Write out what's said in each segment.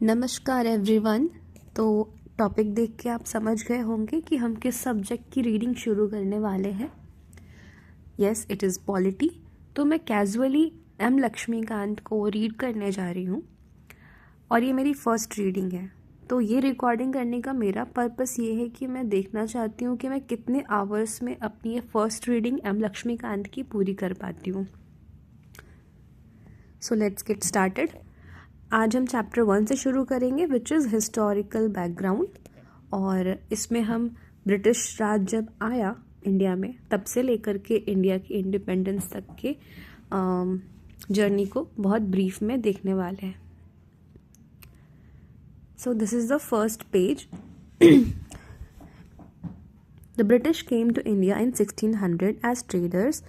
नमस्कार एवरीवन। तो टॉपिक देख के आप समझ गए होंगे कि हम किस सब्जेक्ट की रीडिंग शुरू करने वाले हैं। Yes, it is polity. तो मैं कैजुअली लक्ष्मीकांत को रीड करने जा रही हूँ और ये मेरी फर्स्ट रीडिंग है। तो ये रिकॉर्डिंग करने का मेरा पर्पस ये है कि मैं देखना चाहती हूँ कि मैं कितने आवर्स में अपनी ये फर्स्ट रीडिंग लक्ष्मीकांत की पूरी कर पाती हूँ। So let's get started. आज हम चैप्टर 1 से शुरू करेंगे, विच इज़ हिस्टोरिकल बैकग्राउंड। और इसमें हम ब्रिटिश राज जब आया इंडिया में तब से लेकर के इंडिया की इंडिपेंडेंस तक के जर्नी को बहुत ब्रीफ में देखने वाले हैं। सो this is the first page. The British came to India in 1600 as traders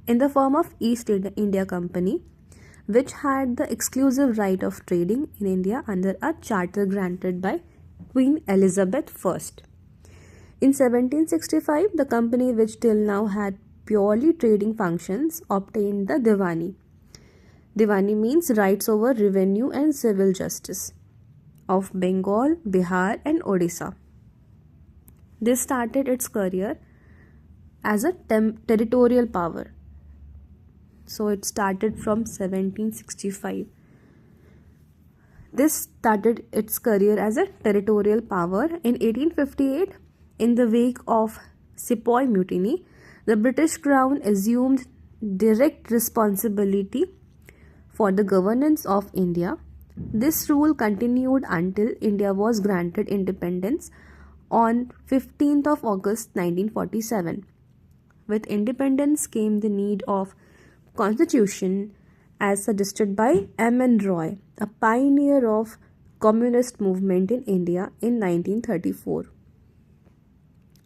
in the form of East India Company, which had the exclusive right of trading in India under a charter granted by Queen Elizabeth I. In 1765, the company, which till now had purely trading functions, obtained the Diwani. Diwani means rights over revenue and civil justice of Bengal, Bihar and Odisha. This started its career as a territorial power. So it started from 1765. This started its career as a territorial power. In 1858, in the wake of Sepoy Mutiny, the British Crown assumed direct responsibility for the governance of India. This rule continued until India was granted independence on 15th of August 1947. With independence came the need of Constitution as suggested by M.N. Roy, a pioneer of communist movement in India in 1934.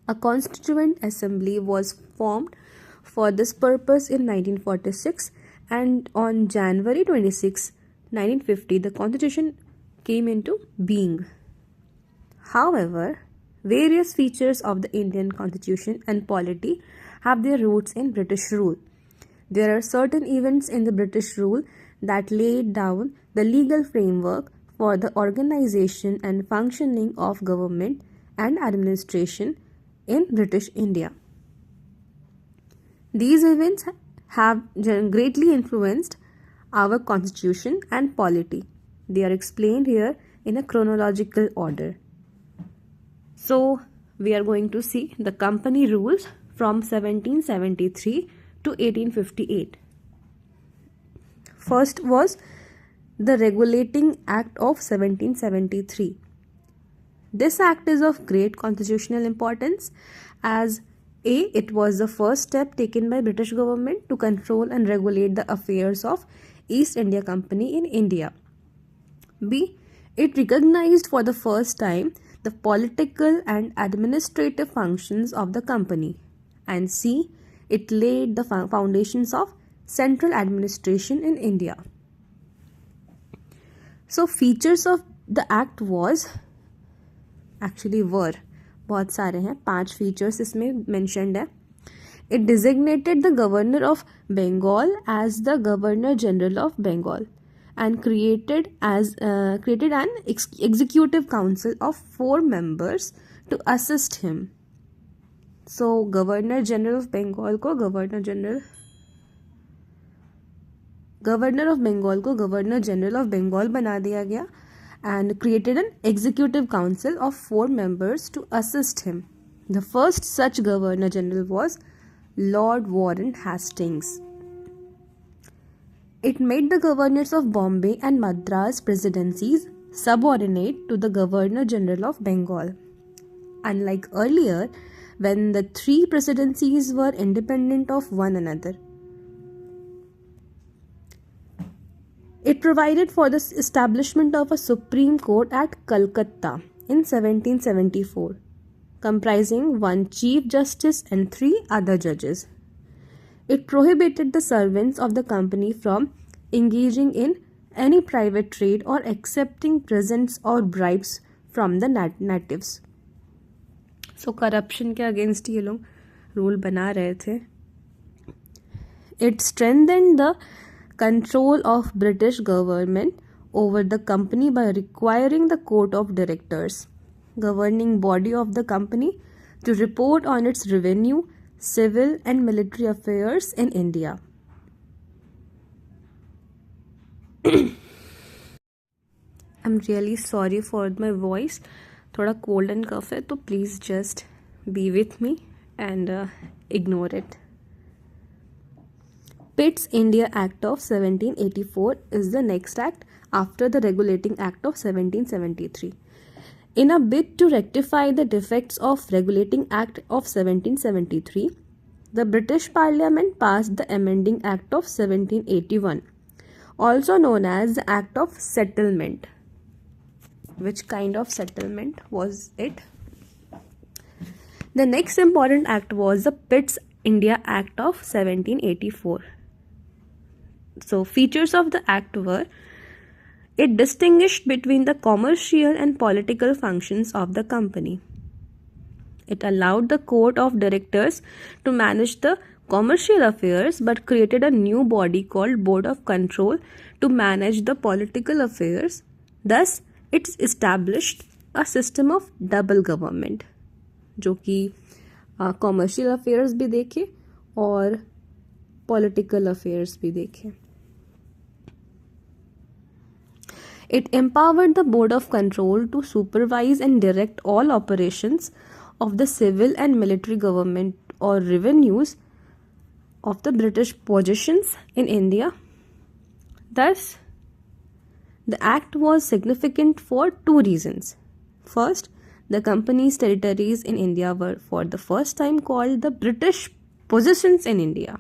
A constituent assembly was formed for this purpose in 1946, and on January 26, 1950, the Constitution came into being. However, various features of the Indian Constitution and polity have their roots in British rule. There are certain events in the British rule that laid down the legal framework for the organization and functioning of government and administration in British India. These events have greatly influenced our constitution and polity. They are explained here in a chronological order. So, we are going to see the company rules from 1773 to 1858. First was the Regulating Act of 1773. This act is of great constitutional importance as A. It was the first step taken by British government to control and regulate the affairs of East India Company in India. B. It recognized for the first time the political and administrative functions of the company. And C. It laid the foundations of central administration in India. So features of the act were बहुत सारे हैं, 5 features इसमें mentioned है. It designated the governor of Bengal as the Governor General of Bengal and created an executive council of 4 members to assist him. So Governor General of Bengal को Governor General of Bengal बना दिया गया and created an executive council of 4 members to assist him. The first such Governor General was Lord Warren Hastings. It made the governors of Bombay and Madras presidencies subordinate to the Governor General of Bengal. Unlike earlier, when the 3 presidencies were independent of one another. It provided for the establishment of a Supreme Court at Calcutta in 1774, comprising 1 Chief Justice and 3 other judges. It prohibited the servants of the company from engaging in any private trade or accepting presents or bribes from the natives. So corruption के against ये लोग rule बना रहे थे. It strengthened the control of British government over the company by requiring the court of directors, governing body of the company, to report on its revenue, civil and military affairs in India. I'm really sorry for my voice. थोड़ा cold and cough है, तो please just be with me and ignore it. Pitt's India Act of 1784 is the next act after the Regulating Act of 1773. In a bid to rectify the defects of Regulating Act of 1773, the British Parliament passed the Amending Act of 1781, also known as the Act of Settlement. Which kind of settlement was it? The next important act was the Pitt's India Act of 1784. So, features of the act were: it distinguished between the commercial and political functions of the company. It allowed the court of directors to manage the commercial affairs but created a new body called Board of Control to manage the political affairs. Thus, it established a system of double government, जो कि commercial affairs भी देखे और political affairs भी देखे. It empowered the Board of Control to supervise and direct all operations of the civil and military government or revenues of the British possessions in India. Thus, the act was significant for two reasons. First, the company's territories in India were for the first time called the British possessions in India.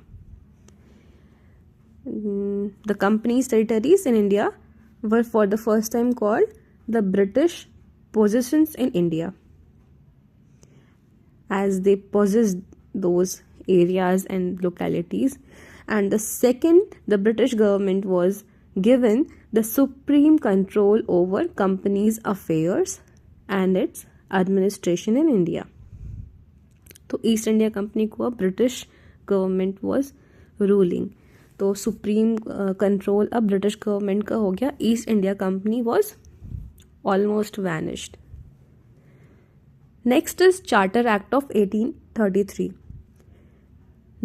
The company's territories in India were for the first time called the British possessions in India, as they possessed those areas and localities. And the second, the British government was given the supreme control over company's affairs and its administration in India. तो east India company को अब British government was ruling, तो supreme control अब British government का हो गया. East India company was almost vanished. Next is charter act of 1833.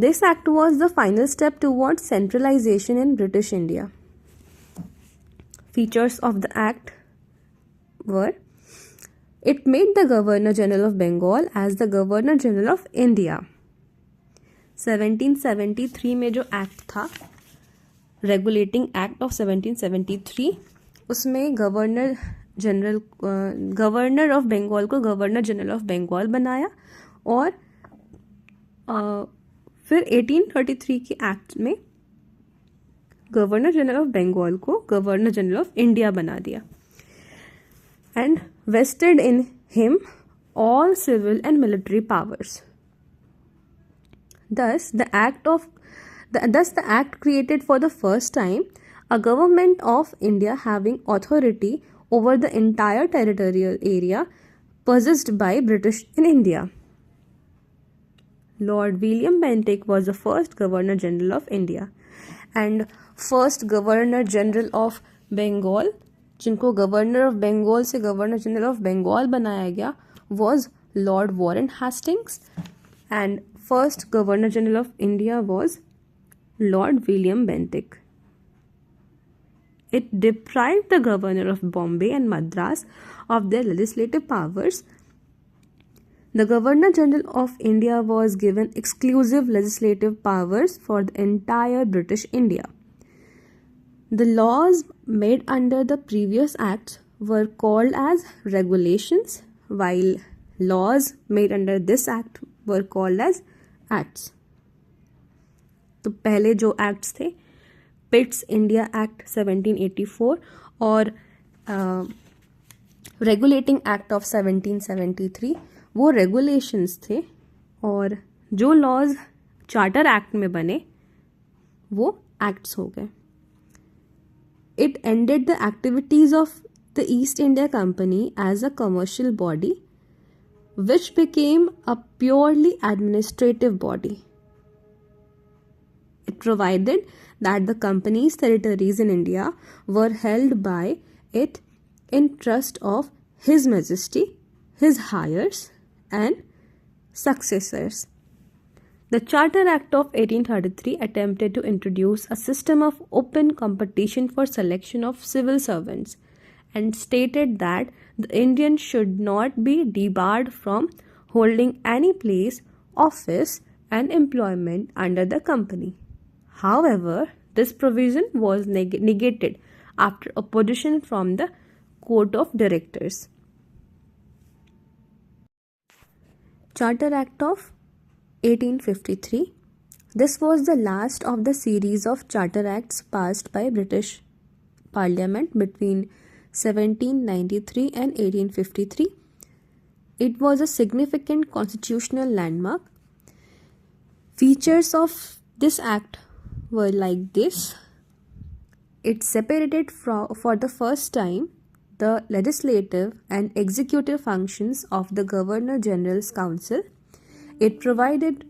This act was the final step towards centralization in British India. Features of the act were: it made the Governor General of Bengal as the Governor General of India. 1773 में जो act था, regulating act of 1773, उसमें governor of Bengal को governor general of Bengal बनाया, और फिर 1833 के act में गवर्नर जनरल ऑफ बंगाल को गवर्नर जनरल ऑफ इंडिया बना दिया, and vested in him all civil and military powers. Thus, the act created for the first time a government of India having authority over the entire territorial area possessed by British in India. Lord William Bentinck was the first Governor General of India, and first Governor General of Bengal, जिनको governor of Bengal से governor general of Bengal बनाया गया, was Lord Warren Hastings, and first governor general of India was Lord William Bentinck. It deprived the governor of Bombay and Madras of their legislative powers. The Governor General of India was given exclusive legislative powers for the entire British India. The laws made under the previous acts were called as regulations, while laws made under this act were called as acts. तो पहले जो acts थे, Pitt's India act 1784 और regulating act of 1773, वो regulations थे, और जो laws charter act में बने वो एक्ट्स हो गए. It ended the activities of the East India Company as a commercial body, which became a purely administrative body. It provided that the company's territories in India were held by it in trust of His Majesty, his heirs, and successors. The Charter Act of 1833 attempted to introduce a system of open competition for selection of civil servants and stated that the Indian should not be debarred from holding any place, office, and employment under the company. However, this provision was negated after opposition from the Court of Directors. Charter Act of 1853. This was the last of the series of Charter Acts passed by British Parliament between 1793 and 1853. It was a significant constitutional landmark. Features of this act were like this. It separated for the first time the legislative and executive functions of the Governor General's Council. It provided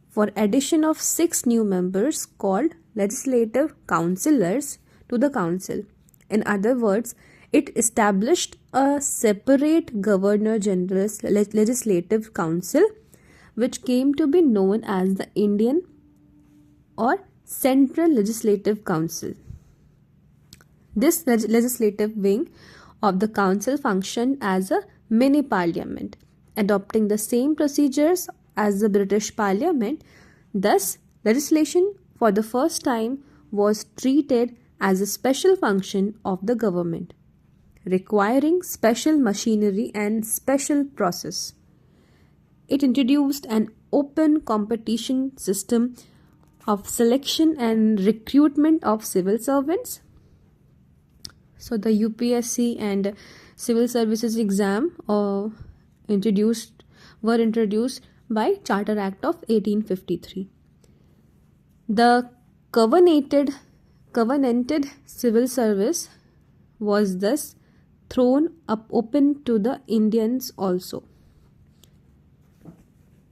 for addition of 6 new members called legislative councillors to the council. In other words, it established a separate Governor General's Legislative Council, which came to be known as the Indian or Central Legislative Council. This legislative wing of the council functioned as a mini parliament, adopting the same procedures as the British Parliament. Thus, legislation for the first time was treated as a special function of the government, requiring special machinery and special process. It introduced an open competition system of selection and recruitment of civil servants. So the UPSC and civil services exam were introduced by Charter Act of 1853. The covenanted civil service was thus thrown up open to the Indians also.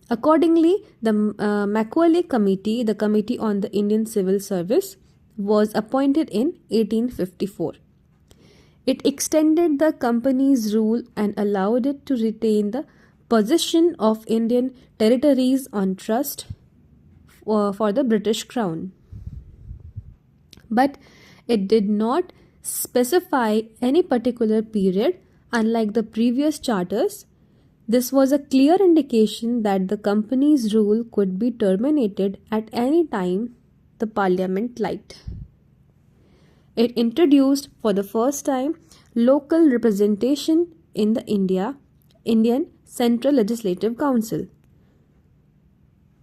Accordingly, the Macaulay Committee, the Committee on the Indian Civil Service, was appointed in 1854. It extended the company's rule and allowed it to retain the possession of Indian territories on trust for the British Crown. But it did not specify any particular period, unlike the previous charters. This was a clear indication that the company's rule could be terminated at any time the Parliament liked. It introduced for the first time local representation in the Indian Central Legislative Council.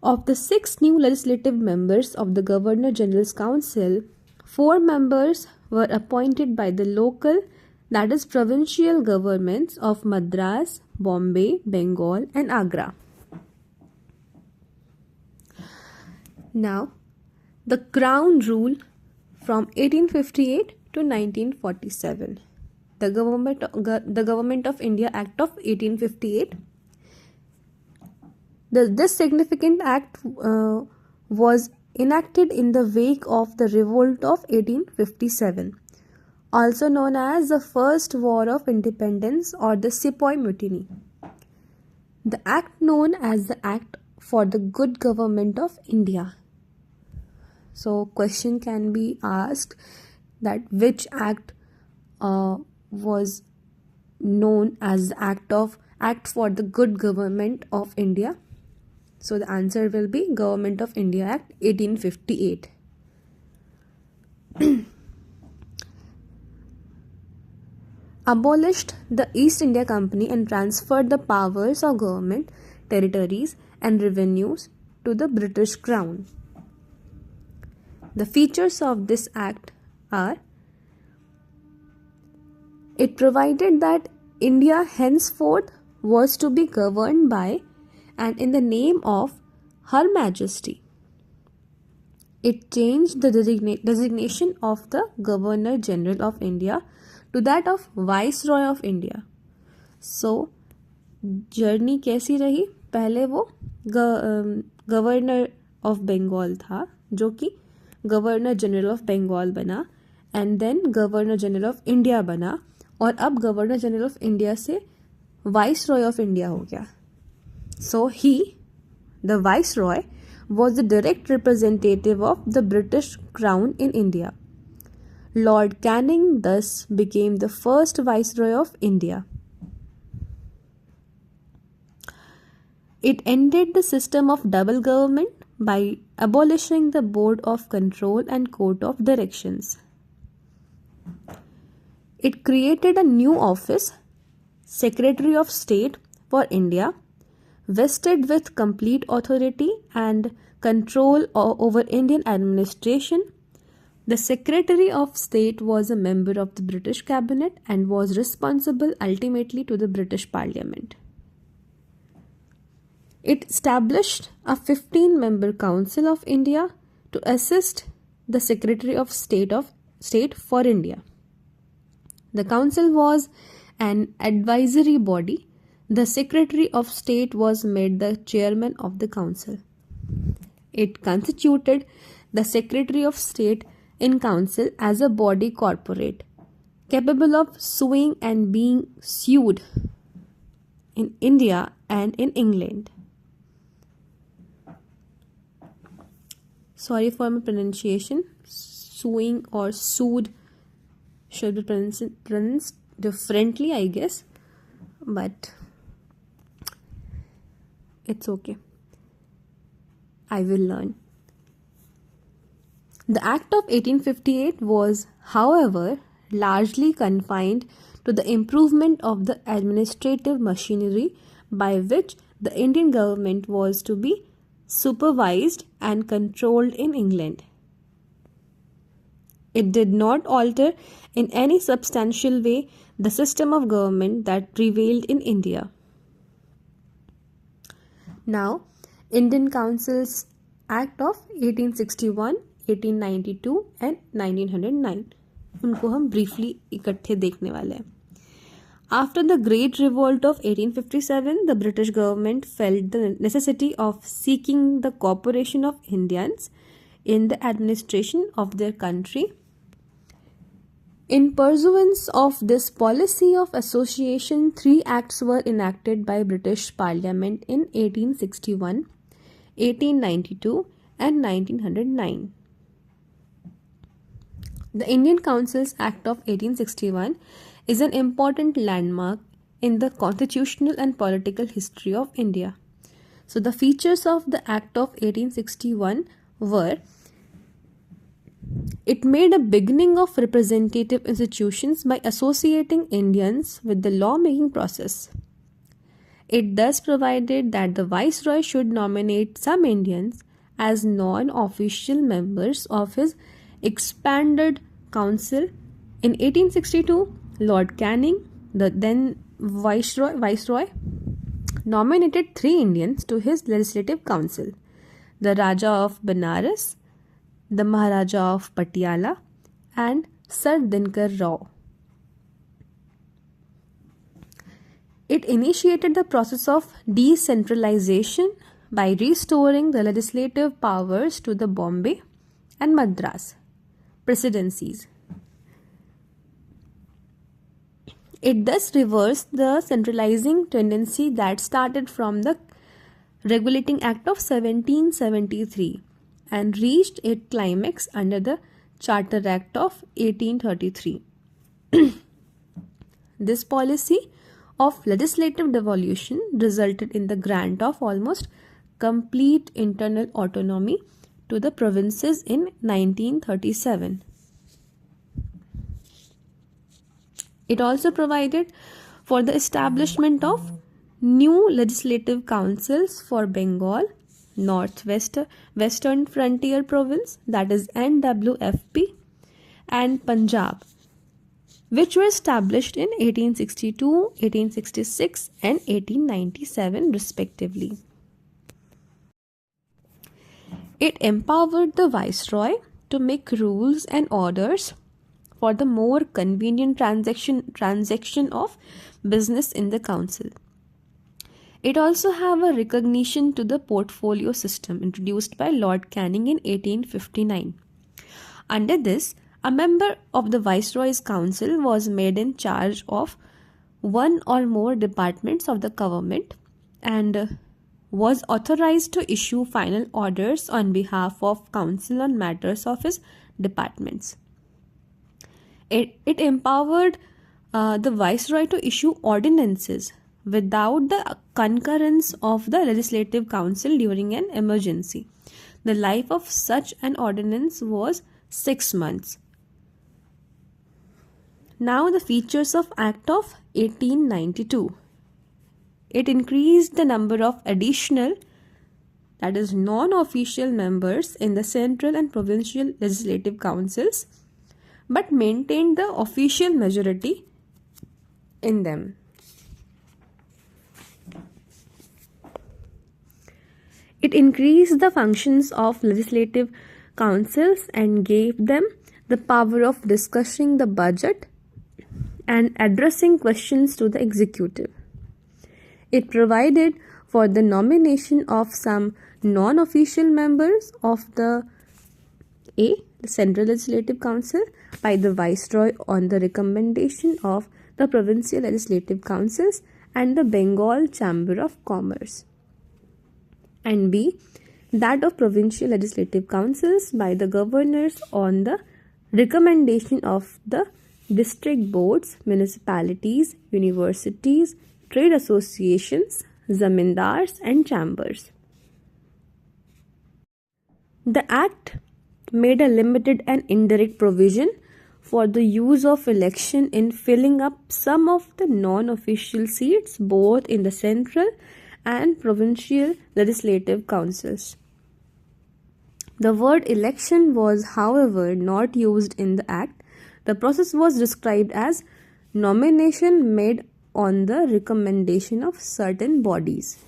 Of the 6 new legislative members of the Governor General's Council, 4 members were appointed by the local, that is provincial governments of Madras, Bombay, Bengal and Agra. Now, the Crown rule from 1858 to 1947. The Government of India Act of 1858. This significant act was enacted in the wake of the revolt of 1857, also known as the First War of Independence or the Sepoy Mutiny. The act known as the Act for the Good Government of India. So, question can be asked that which act was known as the Act for the Good Government of India. So, the answer will be Government of India Act 1858. Abolished the East India Company and transferred the powers of government, territories and revenues to the British Crown. The features of this act are: it provided that India henceforth was to be governed by and in the name of Her Majesty. It changed the designation of the Governor General of India to that of Viceroy of India. So, journey कैसी रही? पहले वो governor of Bengal था, जो कि governor general of Bengal बना, and then governor general of India बना, और अब गवर्नर जनरल ऑफ इंडिया से वाइस रॉय ऑफ इंडिया हो गया. So he, the viceroy, was the direct representative of the British Crown in India. Lord Canning thus became the first Viceroy of India. It ended the system of double government by abolishing the Board of Control and Court of Directions. It created a new office, Secretary of State for India, vested with complete authority and control over Indian administration. The Secretary of State was a member of the British Cabinet and was responsible ultimately to the British Parliament. It established a 15-member Council of India to assist the Secretary of State for India. The council was an advisory body. The Secretary of State was made the chairman of the council. It constituted the Secretary of State in council as a body corporate, capable of suing and being sued in India and in England. Sorry for my pronunciation. Suing or sued should be pronounced differently, I guess, but it's okay. I will learn. The Act of 1858 was, however, largely confined to the improvement of the administrative machinery by which the Indian government was to be supervised and controlled in England. It did not alter in any substantial way the system of government that prevailed in India. Now, Indian Councils Act of 1861, 1892 and 1909. उनको हम briefly इकट्ठे देखने वाले हैं. After the Great Revolt of 1857, the British government felt the necessity of seeking the cooperation of Indians in the administration of their country. In pursuance of this policy of association, 3 acts were enacted by British Parliament in 1861, 1892 and 1909. The Indian Councils Act of 1861 is an important landmark in the constitutional and political history of India. So the features of the Act of 1861 were: it made a beginning of representative institutions by associating Indians with the lawmaking process. It thus provided that the Viceroy should nominate some Indians as non-official members of his expanded council. In 1862, Lord Canning, the then Viceroy, nominated 3 Indians to his legislative council: the Raja of Benares, the Maharaja of Patiala and Sir Dinkar Rao. It initiated the process of decentralization by restoring the legislative powers to the Bombay and Madras presidencies. It thus reversed the centralizing tendency that started from the Regulating Act of 1773 and reached its climax under the Charter Act of 1833. This policy of legislative devolution resulted in the grant of almost complete internal autonomy to the provinces in 1937. It also provided for the establishment of new legislative councils for Bengal, Western Frontier Province, that is NWFP, and Punjab, which were established in 1862, 1866 and 1897 respectively. It empowered the Viceroy to make rules and orders for the more convenient transaction of business in the council. It also have a recognition to the portfolio system introduced by Lord Canning in 1859. Under this, A member of the Viceroy's Council was made in charge of one or more departments of the government and was authorized to issue final orders on behalf of Council on matters of his departments. It empowered the Viceroy to issue ordinances without the concurrence of the Legislative Council during an emergency. The life of such an ordinance was 6 months. Now the features of Act of 1892. It increased the number of additional, that is non-official members in the central and provincial legislative councils, but maintained the official majority in them. It increased the functions of legislative councils and gave them the power of discussing the budget and addressing questions to the executive. It provided for the nomination of some non-official members of the Central Legislative Council by the Viceroy on the recommendation of the Provincial Legislative Councils and the Bengal Chamber of Commerce, and B. that of Provincial Legislative Councils by the governors on the recommendation of the district boards, municipalities, universities, trade associations, zamindars and chambers. The Act made a limited and indirect provision for the use of election in filling up some of the non-official seats both in the central and provincial legislative councils. The word election was, however, not used in the Act. The process was described as nomination made on the recommendation of certain bodies.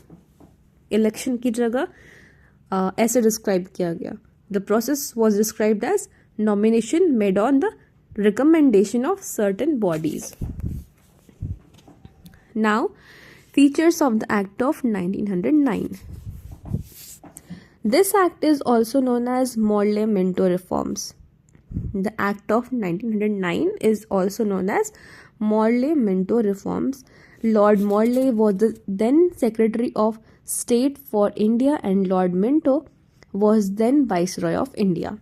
Election की जगह ऐसे describe किया गया. The process was described as nomination made on the recommendation of certain bodies. Now, features of the Act of 1909. This Act is also known as Morley-Minto Reforms. The Act of 1909 is also known as Morley-Minto Reforms. Lord Morley was the then Secretary of State for India and Lord Minto was then Viceroy of India.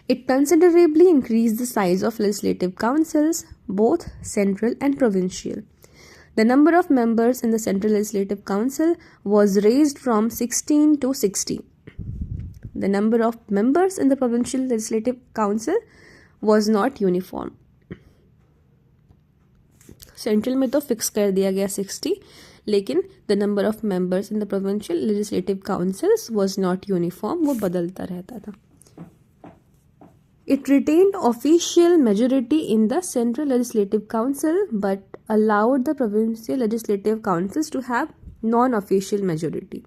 It considerably increased the size of legislative councils, both central and provincial. The number of members in the Central Legislative Council was raised from 16 to 60. The number of members in the Provincial Legislative Council was not uniform. Central में तो fix कर दिया गया 60, लेकिन the number of members in the provincial legislative councils was not uniform, वो बदलता रहता था. It retained official majority in the Central Legislative Council but allowed the provincial legislative councils to have non-official majority.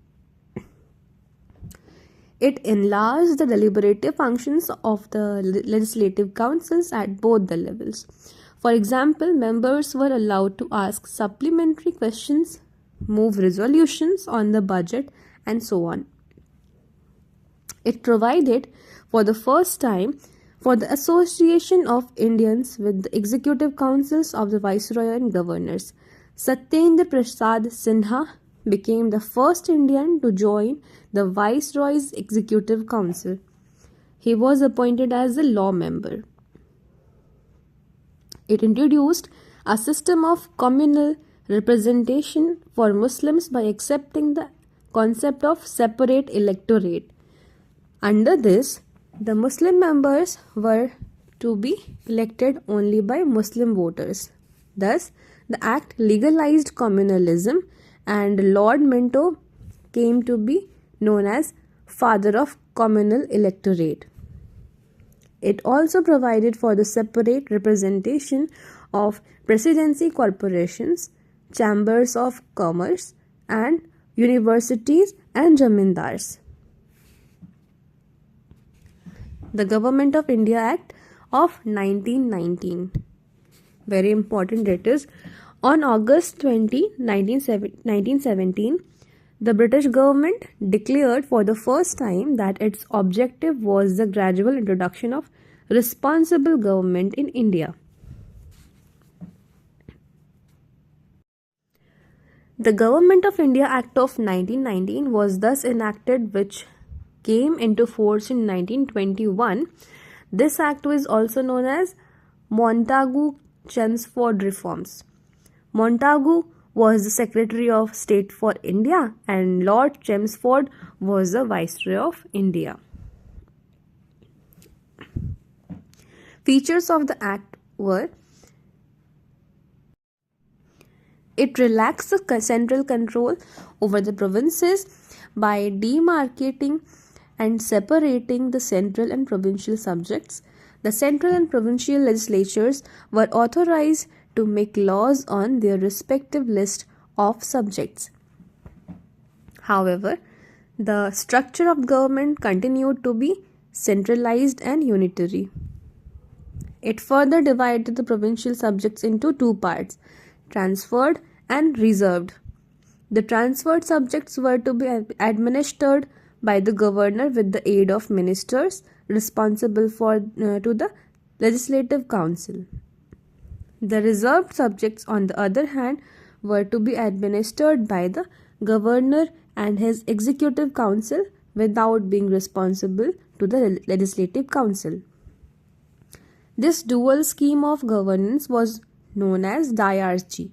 It enlarged the deliberative functions of the legislative councils at both the levels. For example, members were allowed to ask supplementary questions, move resolutions on the budget, and so on. It provided for the first time for the association of Indians with the executive councils of the Viceroy and governors. Satyendra Prasad Sinha became the first Indian to join the Viceroy's Executive Council. He was appointed as a law member. It introduced a system of communal representation for Muslims by accepting the concept of separate electorate. Under this, the Muslim members were to be elected only by Muslim voters. Thus, the Act legalized communalism and Lord Minto came to be known as father of communal electorate. It also provided for the separate representation of presidency corporations, chambers of commerce, and universities and zamindars. The Government of India Act of 1919. Very important it is. On August 20, 1917, The British government declared for the first time that its objective was the gradual introduction of responsible government in India. The Government of India Act of 1919 was thus enacted, which came into force in 1921. This act was also known as Montagu-Chelmsford Reforms. Montagu was the Secretary of State for India and Lord Chelmsford was the Viceroy of India. Features of the act were: it relaxed the central control over the provinces by demarcating and separating the central and provincial subjects. The central and provincial legislatures were authorized to make laws on their respective list of subjects. However, the structure of government continued to be centralized and unitary. It further divided the provincial subjects into two parts: transferred and reserved. The transferred subjects were to be administered by the governor with the aid of ministers responsible to the legislative council. The reserved subjects, on the other hand, were to be administered by the governor and his executive council without being responsible to the legislative council. This dual scheme of governance was known as diarchy,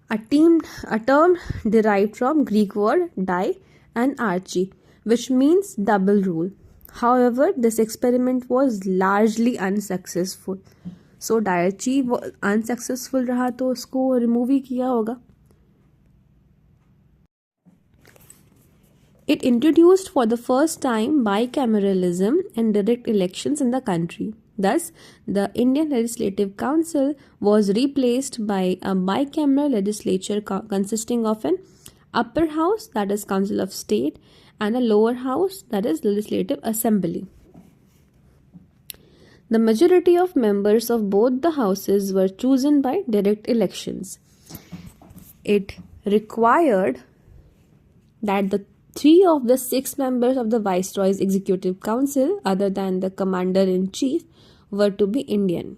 a term derived from Greek word di and archy, which means double rule. However, this experiment was largely unsuccessful. So diarchy unsuccessful रहा तो उसको remove ही किया होगा. It introduced for the first time bicameralism and direct elections in the country. Thus, the Indian Legislative Council was replaced by a bicameral legislature consisting of an upper house, that is Council of State, and a lower house, that is Legislative Assembly. The majority of members of both the houses were chosen by direct elections. It required that the 3 of the 6 members of the Viceroy's Executive Council, other than the Commander-in-Chief, were to be Indian.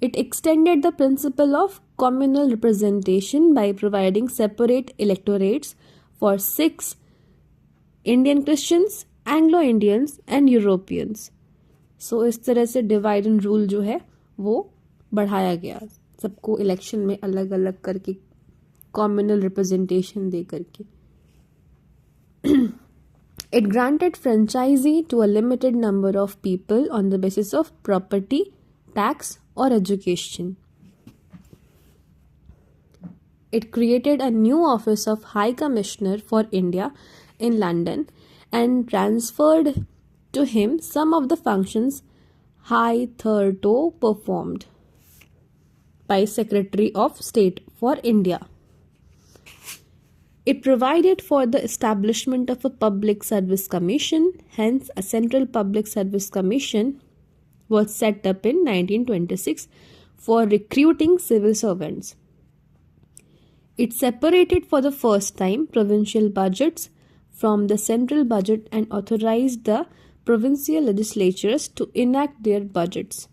It extended the principle of communal representation by providing separate electorates for 6 Indian Christians, Anglo-Indians and Europeans. So इस तरह से divide and rule जो है वो बढ़ाया गया, सबको election में अलग अलग करके कम्युनल रिप्रेजेंटेशन दे करके. It granted franchisee to a limited number of people on the basis of property, tax or education. It created a new office of High Commissioner for India in London and transferred to him some of the functions hitherto performed by Secretary of State for India. It provided for the establishment of a Public Service Commission, hence a Central Public Service Commission was set up in 1926 for recruiting civil servants. It separated for the first time provincial budgets from the central budget and authorized the provincial legislatures to enact their budgets.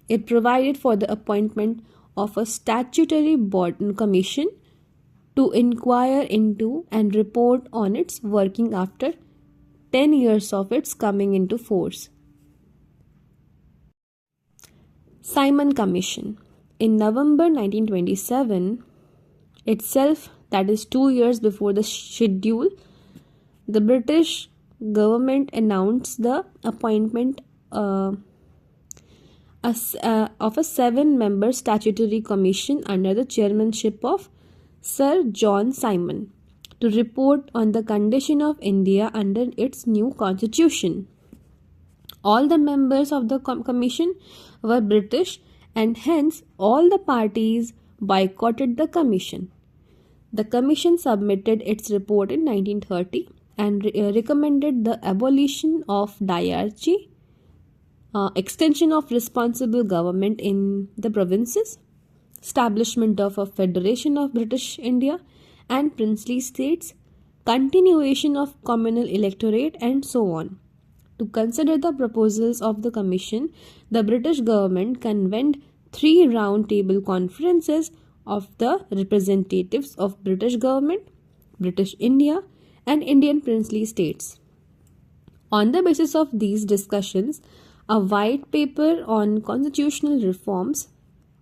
It provided for the appointment of a statutory board and commission to inquire into and report on its working after 10 years of its coming into force. Simon Commission. In November 1927, itself, that is 2 years before the schedule, the British government announced the appointment of a 7-member statutory commission under the chairmanship of Sir John Simon to report on the condition of India under its new constitution. All the members of the commission were British and hence all the parties boycotted the commission. The commission submitted its report in 1930 and recommended the abolition of diarchy, extension of responsible government in the provinces, establishment of a Federation of British India, and princely states, continuation of communal electorate, and so on. To consider the proposals of the Commission, the British government convened 3 round-table conferences of the representatives of British government, British India, and Indian princely states. On the basis of these discussions, a white paper on constitutional reforms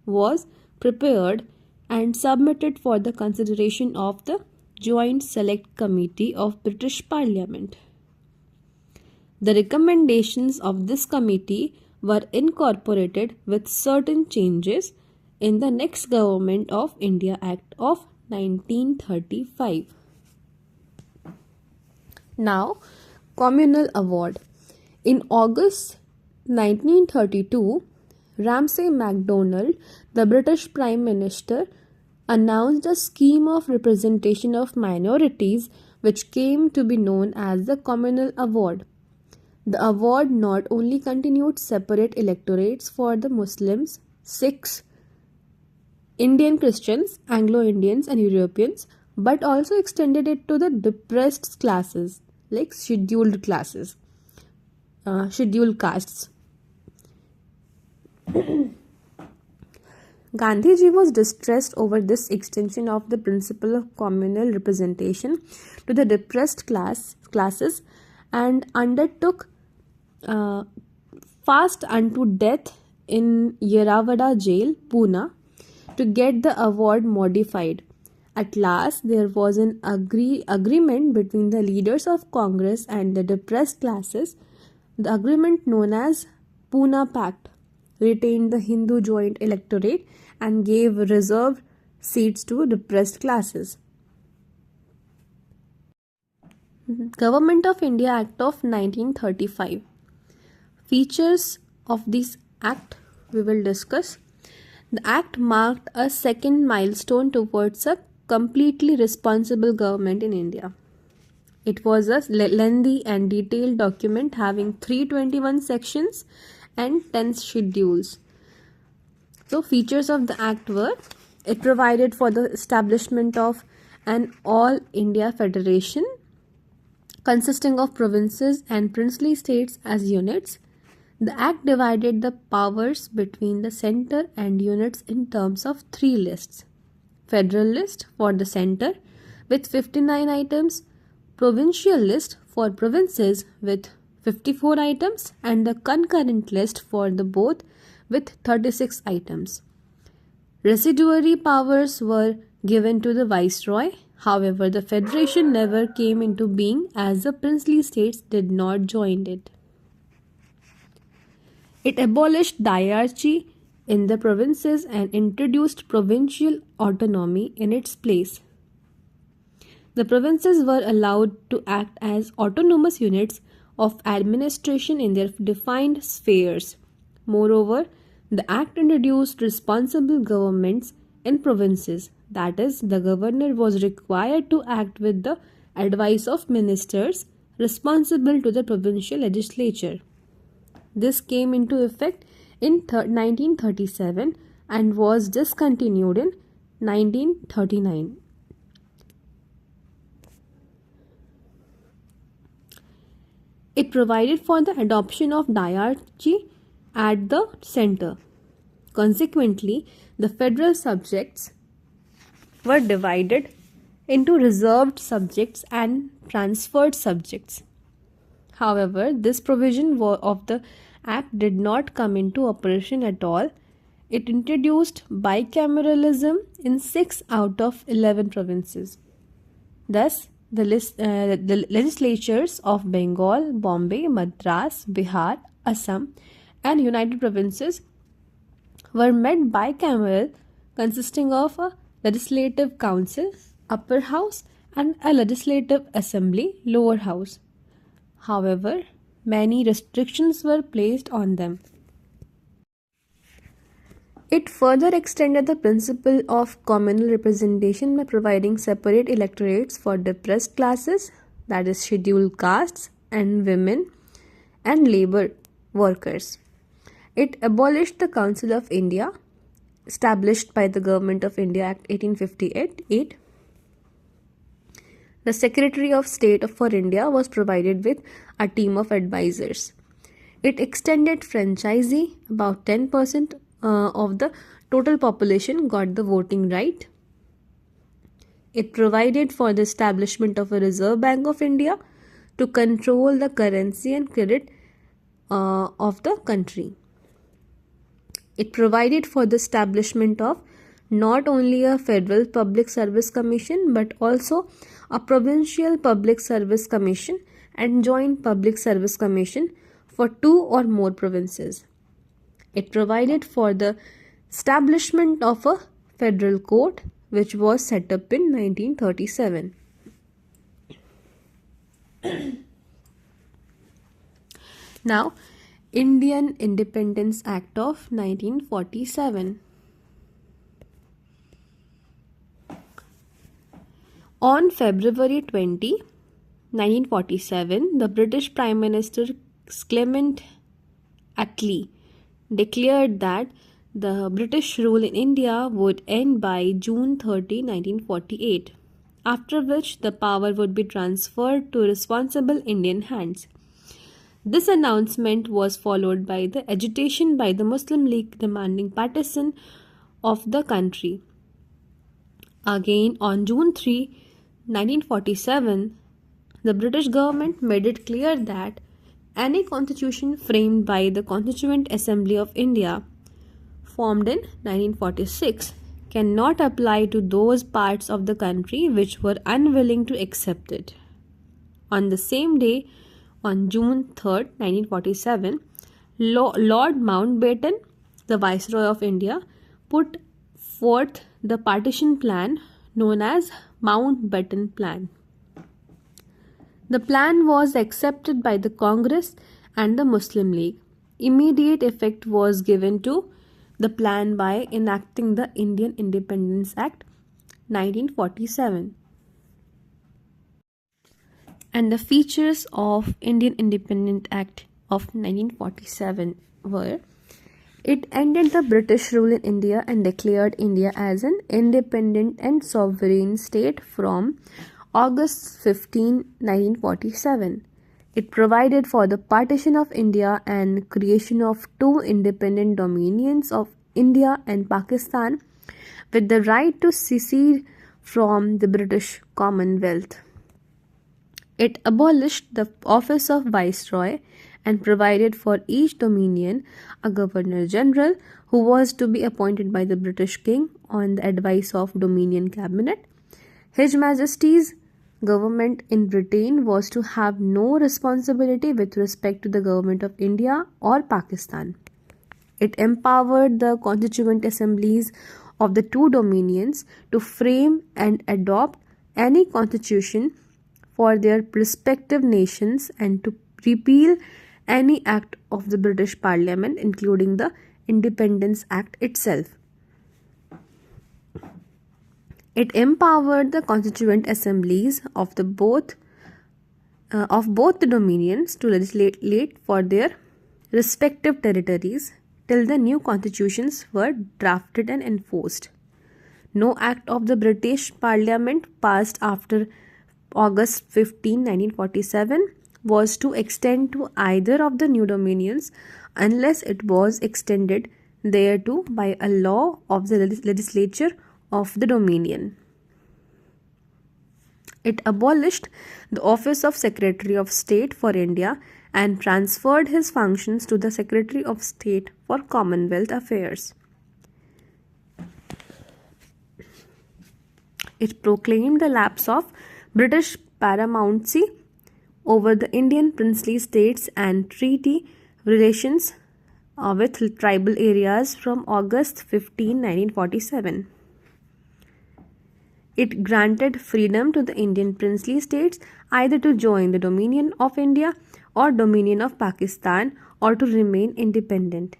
was prepared and submitted for the consideration of the Joint Select Committee of British Parliament. The recommendations of this committee were incorporated with certain changes in the next Government of India Act of 1935. Now, Communal Award. In August 1932, Ramsay MacDonald, the British Prime Minister, announced a scheme of representation of minorities which came to be known as the Communal Award. The award not only continued separate electorates for the Muslims, Sikhs, Indian Christians, Anglo-Indians and Europeans, but also extended it to the depressed classes like scheduled castes. Gandhiji was distressed over this extension of the principle of communal representation to the depressed classes and undertook fast unto death in Yeravada jail, Pune, to get the award modified. At last, there was an agreement between the leaders of Congress and the depressed classes. The agreement, known as Pune Pact, retained the Hindu joint electorate and gave reserved seats to depressed classes. Government of India Act of 1935. Features of this act we will discuss. The act marked a second milestone towards a completely responsible government in India. It was a lengthy and detailed document having 321 sections and 10 schedules. So, features of the act were: it provided for the establishment of an all India federation consisting of provinces and princely states as units. The act divided the powers between the centre and units in terms of 3 lists. Federal list for the centre with 59 items, provincial list for provinces with 54 items, and the concurrent list for the both with 36 items. Residuary powers were given to the viceroy. However, the federation never came into being as the princely states did not join it. It abolished diarchy in the provinces and introduced provincial autonomy in its place. The provinces were allowed to act as autonomous units of administration in their defined spheres. Moreover, the act introduced responsible governments in provinces. That is, the governor was required to act with the advice of ministers responsible to the provincial legislature. This came into effect in 1937 and was discontinued in 1939. It provided for the adoption of diarchy at the centre. Consequently, the federal subjects were divided into reserved subjects and transferred subjects. However, this provision of the Act did not come into operation at all. It introduced bicameralism in 6 out of 11 provinces. Thus, the legislatures of Bengal, Bombay, Madras, Bihar, Assam, and United Provinces were made bicameral, consisting of a legislative council, upper house, and a legislative assembly, lower house. However, many restrictions were placed on them. It further extended the principle of communal representation by providing separate electorates for depressed classes, that is, scheduled castes, and women and labour workers. It abolished the Council of India, established by the Government of India Act 1858. The Secretary of State for India was provided with a team of advisors. It extended franchisee, about 10% of the total population got the voting right. It provided for the establishment of a Reserve Bank of India to control the currency and credit of the country. It provided for the establishment of not only a federal public service commission but also a provincial public service commission and joint public service commission for 2 or more provinces. It provided for the establishment of a federal court which was set up in 1937. Now, Indian Independence Act of 1947. On February 20, 1947, the British Prime Minister Clement Attlee declared that the British rule in India would end by June 30, 1948, after which the power would be transferred to responsible Indian hands. This announcement was followed by the agitation by the Muslim League demanding partition of the country. Again, on June 3, 1947, the British government made it clear that any constitution framed by the Constituent Assembly of India, formed in 1946, cannot apply to those parts of the country which were unwilling to accept it. On the same day, on June 3, 1947, Lord Mountbatten, the Viceroy of India, put forth the partition plan known as Mountbatten Plan. The plan was accepted by the Congress and the Muslim League. Immediate effect was given to the plan by enacting the Indian Independence Act 1947. And the features of Indian Independence Act of 1947 were: it ended the British rule in India and declared India as an independent and sovereign state from August 15, 1947. It provided for the partition of India and creation of 2 independent dominions of India and Pakistan with the right to secede from the British Commonwealth. It abolished the office of Viceroy and provided for each dominion a Governor General who was to be appointed by the British King on the advice of Dominion Cabinet. His Majesty's government in Britain was to have no responsibility with respect to the government of India or Pakistan. It empowered the constituent assemblies of the 2 dominions to frame and adopt any constitution for their respective nations and to repeal any act of the British Parliament, including the Independence Act itself. It empowered the constituent assemblies of both the dominions to legislate for their respective territories till the new constitutions were drafted and enforced. No act of the British Parliament passed after August 15, 1947 was to extend to either of the new dominions unless it was extended thereto by a law of the legislature of the dominion. It abolished the office of Secretary of State for India and transferred his functions to the Secretary of State for Commonwealth Affairs. It proclaimed the lapse of British paramountcy over the Indian princely states and treaty relations with tribal areas from August 15, 1947. It granted freedom to the Indian princely states either to join the Dominion of India or Dominion of Pakistan or to remain independent.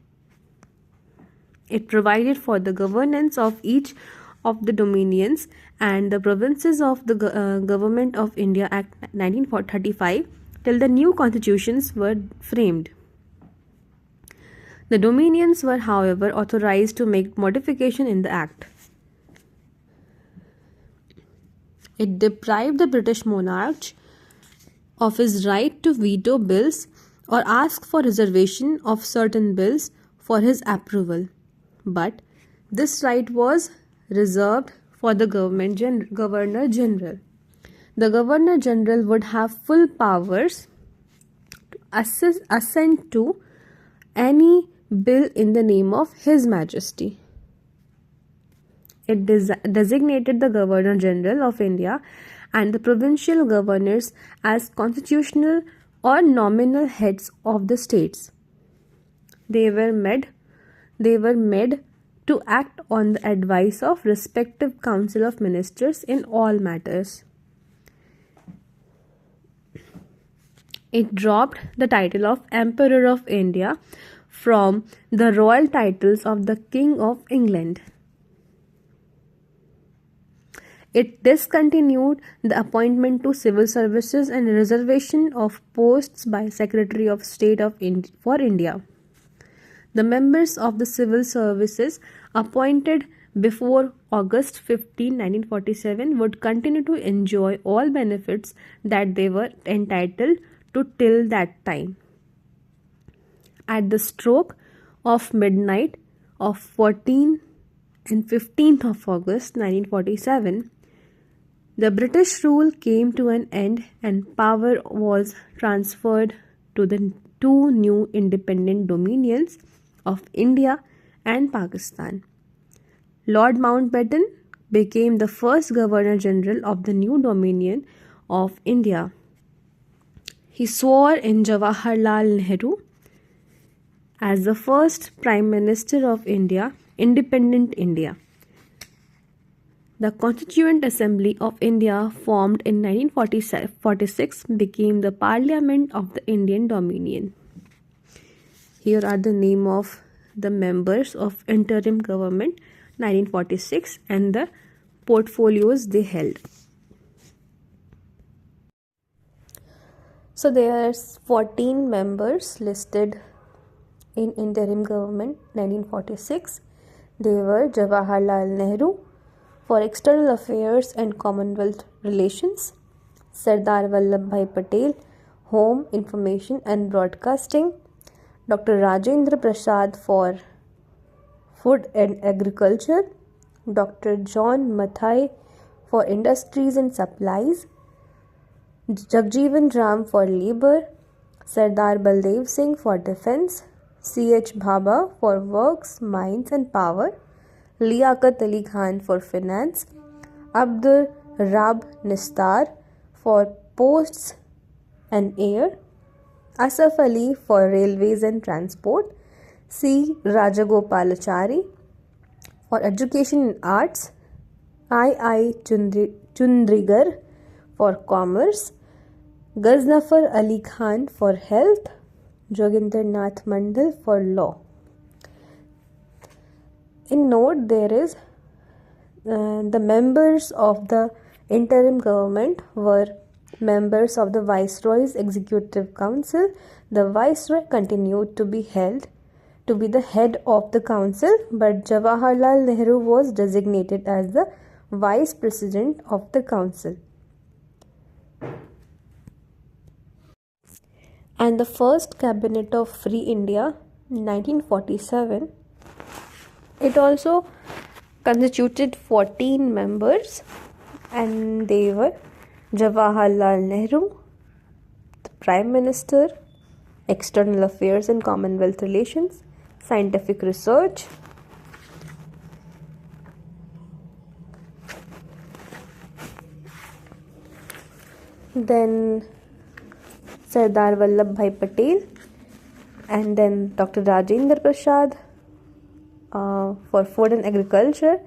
It provided for the governance of each of the dominions and the provinces of the Government of India Act 1935 till the new constitutions were framed. The dominions were, however, authorized to make modification in the act. It deprived the British monarch of his right to veto bills or ask for reservation of certain bills for his approval. But this right was reserved for the Governor General. The Governor General would have full powers to assent to any bill in the name of His Majesty. It designated the Governor General of India and the provincial governors as constitutional or nominal heads of the states. They were made to act on the advice of respective council of ministers in all matters. It dropped the title of Emperor of India from the royal titles of the King of England. It discontinued the appointment to civil services and reservation of posts by Secretary of State for India. The members of the civil services appointed before August 15, 1947 would continue to enjoy all benefits that they were entitled to till that time. At the stroke of midnight of 14th and 15th of August 1947, the British rule came to an end and power was transferred to the two new independent dominions of India and Pakistan. Lord Mountbatten became the first Governor General of the new dominion of India. He swore in Jawaharlal Nehru as the first Prime Minister of India, independent India. The Constituent Assembly of India, formed in 1946, became the Parliament of the Indian Dominion. Here are the name of the members of interim government 1946 and the portfolios they held. So there are 14 members listed in interim government 1946. They were Jawaharlal Nehru for External Affairs and Commonwealth Relations, Sardar Vallabhbhai Patel, Home, Information and Broadcasting, Dr. Rajendra Prasad for Food and Agriculture, Dr. John Mathai for Industries and Supplies, Jagjeevan Ram for Labour, Sardar Baldev Singh for Defence, C.H. Bhabha for Works, Mines and Power, Liaquat Ali Khan for Finance, Abdur Rab Nistar for Posts and Air, Asaf Ali for Railways and Transport, C. Rajagopalachari for Education and Arts, I. Chundrigar for Commerce, Ghaznafar Ali Khan for Health, Joginder Nath Mandal for Law. In note, there is the members of the interim government were members of the Viceroy's Executive Council. The Viceroy continued to be the head of the council, but Jawaharlal Nehru was designated as the Vice President of the council. And the first Cabinet of Free India, 1947, it also constituted 14 members, and they were Jawaharlal Nehru, the Prime Minister, External Affairs and Commonwealth Relations, Scientific Research, then Sardar Vallabhbhai Patel, and then Dr. Rajendra Prasad for Food and Agriculture,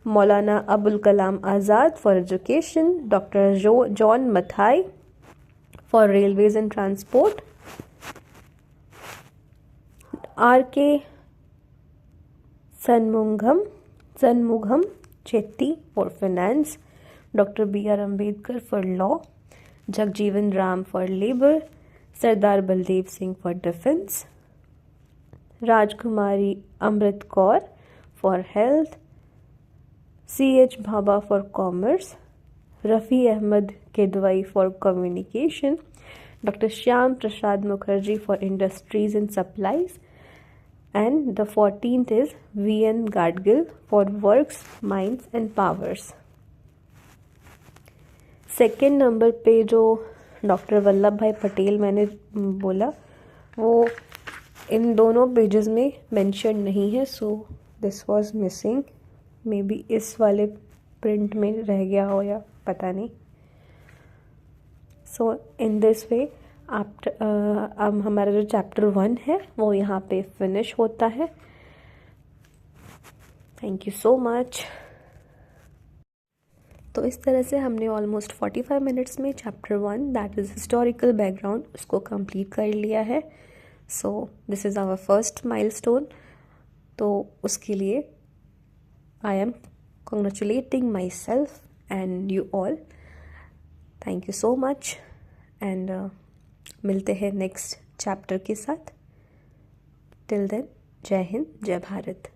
Maulana Abul Kalam Azad for Education, Dr. John Mathai for Railways and Transport, R.K. Shanmugam Chetty for Finance, Dr. B.R. Ambedkar for Law, Jagjeevan Ram for Labour, Sardar Baldev Singh for Defence, Rajkumari Amrit Kaur for Health, C.H. Bhabha for Commerce, Rafi Ahmed Kedwai for communication, Dr. Shyam Prasad Mukherjee for industries and supplies, and the 14th is V.N. Gadgil for works, minds and powers. Second number पे जो doctor Vallabh भाई पटेल मैंने बोला वो इन दोनों pages में mention नहीं है, so this was missing, may be इस वाले प्रिंट में रह गया हो या पता नहीं. सो इन दिस वे अब हमारा जो चैप्टर 1 है वो यहाँ पे फिनिश होता है. Thank you so much. तो इस तरह से हमने ऑलमोस्ट 45 मिनट्स में chapter 1 that is historical background उसको कंप्लीट कर लिया है. So this is our first milestone. तो उसके लिए I am congratulating myself and you all. Thank you so much and मिलते हैं नेक्स्ट चैप्टर के साथ. टिल देन, जय हिंद, जय भारत.